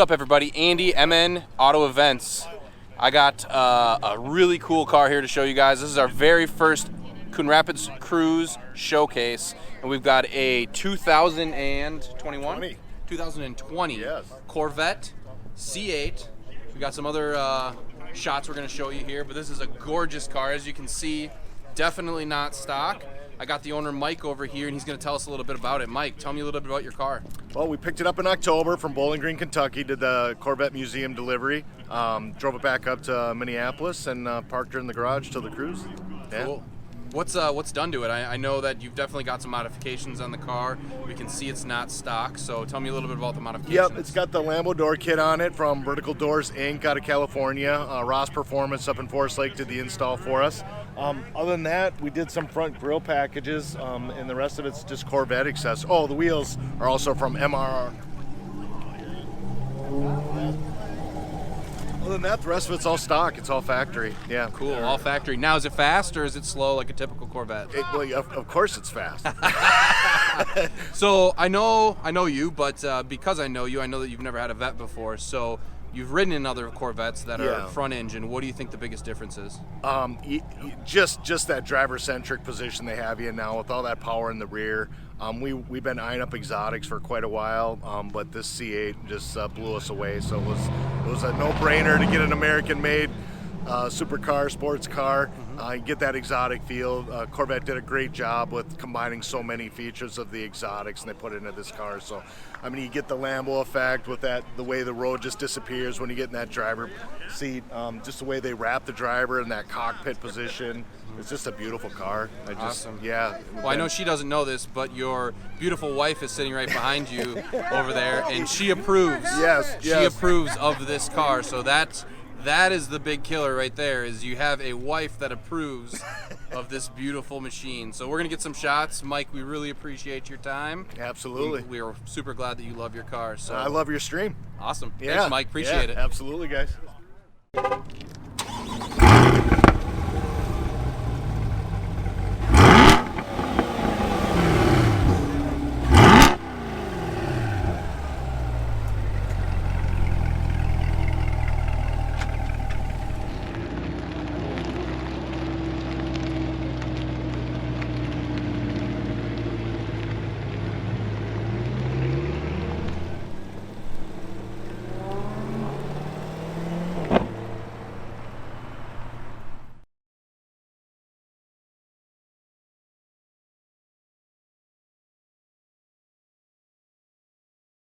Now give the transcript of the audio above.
up, everybody? Andy, MN Auto Events. I got a really cool car here to show you guys. This is our very first Coon Rapids Cruise showcase, and we've got a 2020 Yes. Corvette C8. We got some other shots we're going to show you here, but this is a gorgeous car. As you can see, definitely not stock. I got the owner, Mike, over here, and he's going to tell us a little bit about it. Mike, tell me a little bit about your car. Well, we picked it up in October from Bowling Green, Kentucky, did the Corvette Museum delivery, drove it back up to Minneapolis, and parked her in the garage till the cruise. Yeah. Cool. What's done to it? I know that you've definitely got some modifications on the car. We can see it's not stock, so tell me a little bit about the modifications. Yep, it's got the Lambo door kit on it from Vertical Doors Inc. out of California. Ross Performance up in Forest Lake did the install for us. Other than that, we did some front grille packages, and the rest of it's just Corvette accessories. Oh, the wheels are also from MRR. Other than that, the rest of it's all stock. It's all factory. Yeah. Cool, all factory. Now, is it fast or is it slow like a typical Corvette? Well, of course it's fast. So I know you, but because I know you, I know that you've never had a Vette before. So you've ridden in other Corvettes that are front engine. What do you think the biggest difference is? Just that driver-centric position they have you in now with all that power in the rear. We've been eyeing up exotics for quite a while, but this C8 just blew us away. So it was a no-brainer to get an American-made supercar, sports car, get that exotic feel. Corvette did a great job with combining so many features of the exotics, and they put it into this car. So, I mean, you get the Lambo effect with that, the way the road just disappears when you get in that driver seat, just the way they wrap the driver in that cockpit position. It's just a beautiful car. Awesome. Yeah. Well, I know she doesn't know this, but your beautiful wife is sitting right behind you over there, and she approves. Yes. She approves of this car, so that is the big killer right there, is you have a wife that approves of this beautiful machine. So we're going to get some shots. Mike, we really appreciate your time. Absolutely. We are super glad that you love your car. So I love your stream. Awesome. Yeah. Thanks, Mike. Appreciate it. Absolutely, guys.